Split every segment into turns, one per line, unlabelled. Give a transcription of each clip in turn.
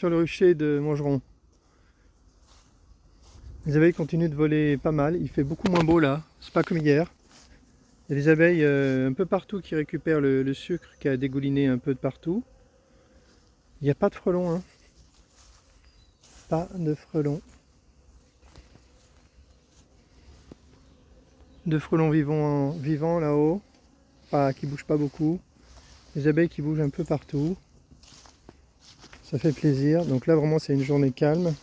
Sur le rucher de Montgeron. Les abeilles continuent de voler pas mal, il fait beaucoup moins beau là, c'est pas comme hier. Il y a des abeilles un peu partout qui récupèrent le sucre qui a dégouliné un peu de partout. Il n'y a pas de frelons, hein. Pas de frelons. De frelons vivants là-haut, qui bougent pas beaucoup. Les abeilles qui bougent un peu partout. Ça fait plaisir. Donc là vraiment c'est une journée calme.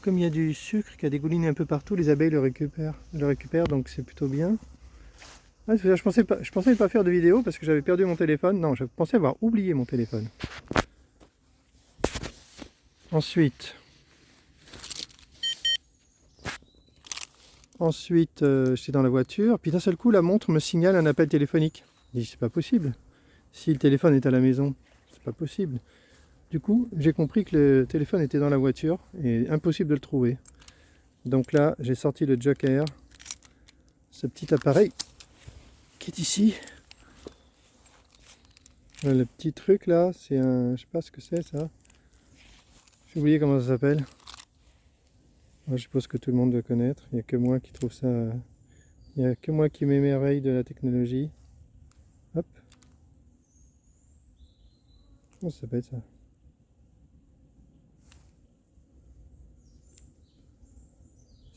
Comme il y a du sucre qui a dégouliné un peu partout, les abeilles le récupèrent, donc c'est plutôt bien. Ah, je pensais ne pas faire de vidéo parce que j'avais perdu mon téléphone. Non, je pensais avoir oublié mon téléphone. Ensuite, j'étais dans la voiture, puis d'un seul coup la montre me signale un appel téléphonique. Je dis c'est pas possible. Si le téléphone est à la maison, c'est pas possible. Du coup, j'ai compris que le téléphone était dans la voiture et impossible de le trouver. Donc là, j'ai sorti le Joker, ce petit appareil qui est ici. Le petit truc là, c'est un... je sais pas ce que c'est ça. J'ai oublié comment ça s'appelle. Moi, je suppose que tout le monde doit connaître. Il n'y a que moi qui trouve ça... Il n'y a que moi qui m'émerveille de la technologie. Hop. Comment ça s'appelle ça?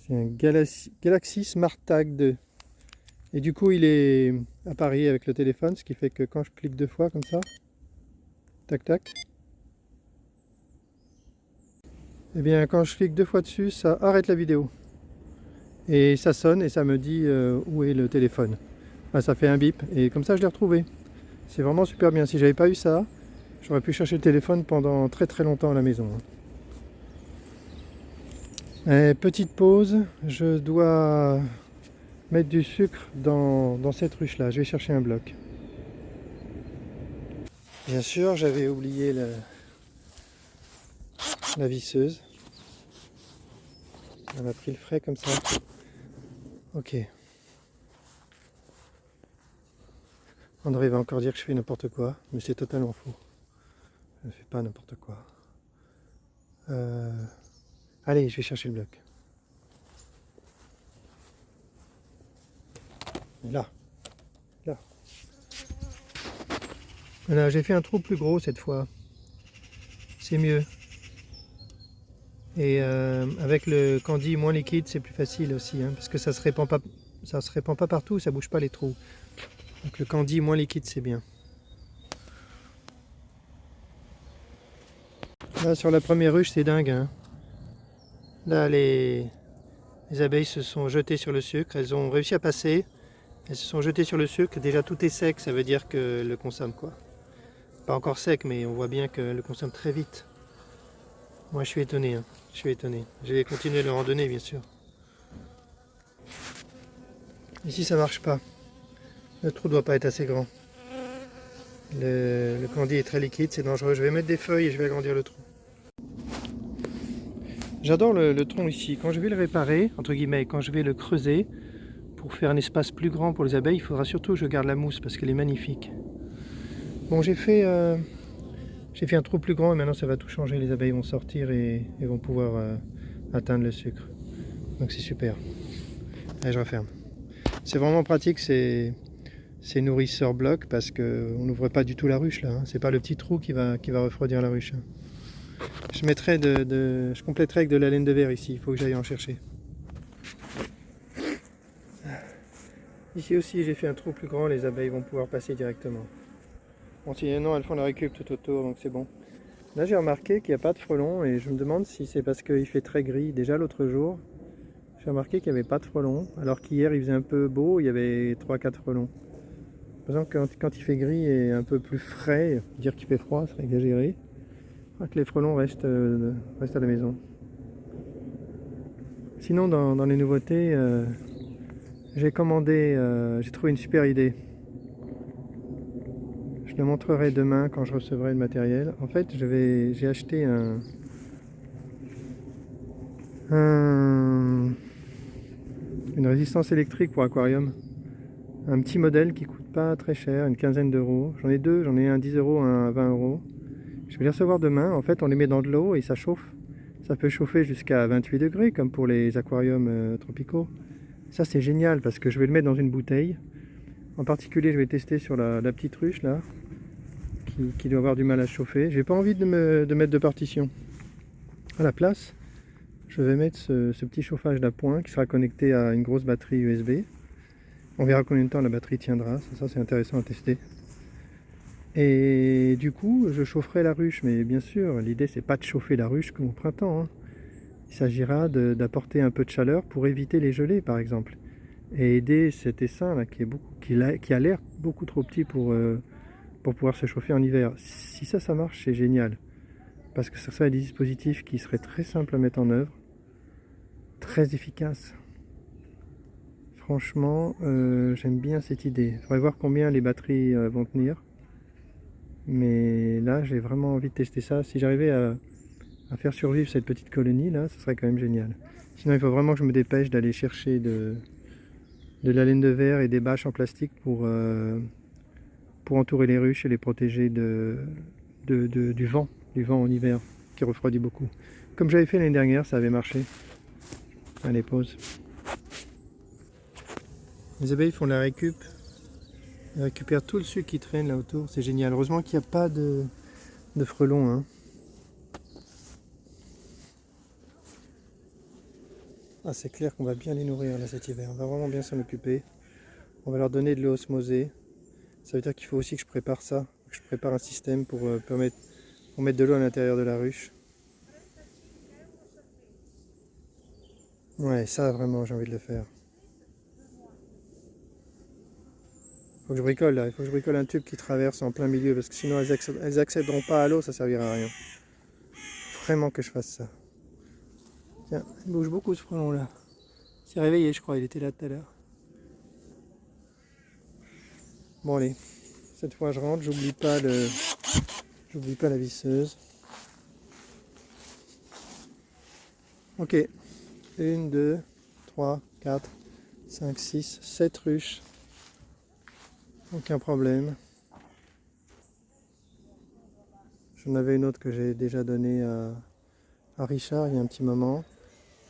C'est un Galaxy Smart Tag 2. Et du coup, il est appareillé avec le téléphone, ce qui fait que quand je clique 2 fois comme ça, tac tac, et bien quand je clique 2 fois dessus, ça arrête la vidéo. Et ça sonne et ça me dit où est le téléphone. Enfin, ça fait un bip et comme ça je l'ai retrouvé. C'est vraiment super bien. Si j'avais pas eu ça, j'aurais pu chercher le téléphone pendant très très longtemps à la maison. Et petite pause, je dois mettre du sucre dans cette ruche là. Je vais chercher un bloc. Bien sûr, j'avais oublié la visseuse. On a pris le frais comme ça. Ok. André va encore dire que je fais n'importe quoi, mais c'est totalement faux. Je ne fais pas n'importe quoi. Allez, je vais chercher le bloc. Là. Là. Voilà, j'ai fait un trou plus gros cette fois. C'est mieux. Et avec le candy moins liquide, c'est plus facile aussi, hein, parce que ça se répand pas partout, ça bouge pas les trous. Donc le candy moins liquide, c'est bien. Là, sur la première ruche, c'est dingue, hein. Là, les abeilles se sont jetées sur le sucre, elles ont réussi à passer. Elles se sont jetées sur le sucre, déjà tout est sec, ça veut dire qu'elles le consomment quoi. Pas encore sec, mais on voit bien qu'elles le consomment très vite. Moi je suis étonné, hein. Je suis étonné. Je vais continuer de le randonner bien sûr. Ici ça marche pas. Le trou doit pas être assez grand. Le candy est très liquide, c'est dangereux. Je vais mettre des feuilles et je vais agrandir le trou. J'adore le tronc ici. Quand je vais le réparer, entre guillemets, quand je vais le creuser, pour faire un espace plus grand pour les abeilles, il faudra surtout que je garde la mousse parce qu'elle est magnifique. Bon, j'ai fait un trou plus grand et maintenant ça va tout changer. Les abeilles vont sortir et vont pouvoir atteindre le sucre. Donc c'est super. Allez, je referme. C'est vraiment pratique ces nourrisseurs blocs parce qu'on n'ouvre pas du tout la ruche là. Hein. C'est pas le petit trou qui va refroidir la ruche. Hein. Je compléterai avec de la laine de verre ici. Il faut que j'aille en chercher. Ici aussi j'ai fait un trou plus grand. Les abeilles vont pouvoir passer directement. Bon, sinon elles font la récup tout autour, donc c'est bon. Là j'ai remarqué qu'il n'y a pas de frelons et je me demande si c'est parce qu'il fait très gris. Déjà l'autre jour, j'ai remarqué qu'il n'y avait pas de frelons, alors qu'hier il faisait un peu beau, il y avait 3-4 frelons. Par exemple quand il fait gris et un peu plus frais, dire qu'il fait froid serait exagéré. Je crois que les frelons restent à la maison. Sinon dans les nouveautés, j'ai trouvé une super idée. Je le montrerai demain quand je recevrai le matériel. En fait, j'ai acheté une résistance électrique pour aquarium. Un petit modèle qui coûte pas très cher, une quinzaine d'euros. J'en ai deux, j'en ai un 10 euros, un 20 euros. Je vais les recevoir demain. En fait, on les met dans de l'eau et ça chauffe. Ça peut chauffer jusqu'à 28 degrés, comme pour les aquariums tropicaux. Ça, c'est génial parce que je vais le mettre dans une bouteille. En particulier, je vais tester sur la petite ruche là, qui doit avoir du mal à chauffer. J'ai pas envie de mettre de partition. À la place, je vais mettre ce petit chauffage d'appoint qui sera connecté à une grosse batterie USB. On verra combien de temps la batterie tiendra. Ça c'est intéressant à tester. Et du coup, je chaufferai la ruche. Mais bien sûr, l'idée c'est pas de chauffer la ruche comme au printemps, hein. Il s'agira d'apporter un peu de chaleur pour éviter les gelées, par exemple. Et aider cet essaim là, qui a l'air beaucoup trop petit pour pouvoir se chauffer en hiver. Si ça marche, c'est génial. Parce que ça serait des dispositifs qui seraient très simples à mettre en œuvre, très efficaces. Franchement, j'aime bien cette idée. Il faudrait voir combien les batteries vont tenir. Mais là, j'ai vraiment envie de tester ça. Si j'arrivais à faire survivre cette petite colonie là, ça serait quand même génial. Sinon, il faut vraiment que je me dépêche d'aller chercher de la laine de verre et des bâches en plastique pour entourer les ruches et les protéger du vent en hiver qui refroidit beaucoup. Comme j'avais fait l'année dernière, ça avait marché. Allez, pause. Les abeilles font la récup. Elles récupèrent tout le sucre qui traîne là autour. C'est génial. Heureusement qu'il n'y a pas de frelons, hein. Ah, c'est clair qu'on va bien les nourrir là cet hiver. On va vraiment bien s'en occuper. On va leur donner de l'eau osmosée. Ça veut dire qu'il faut aussi que je prépare ça. Que je prépare un système pour mettre de l'eau à l'intérieur de la ruche. Ouais, ça vraiment j'ai envie de le faire. Faut que je bricole là, il faut que je bricole un tube qui traverse en plein milieu parce que sinon elles accéderont pas à l'eau, ça servira à rien. Vraiment que je fasse ça. Tiens, il bouge beaucoup ce frelon là. Il s'est réveillé je crois, il était là tout à l'heure. Bon allez, cette fois je rentre, j'oublie pas la visseuse. Ok, 1, 2, 3, 4, 5, 6, 7 ruches. Aucun problème. J'en avais une autre que j'ai déjà donnée à Richard il y a un petit moment.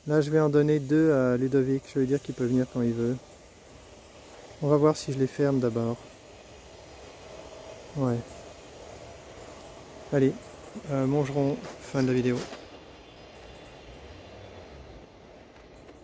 Là je vais en donner 2 à Ludovic, je vais lui dire qu'il peut venir quand il veut. On va voir si je les ferme d'abord. Ouais. Allez, mangerons, fin de la vidéo.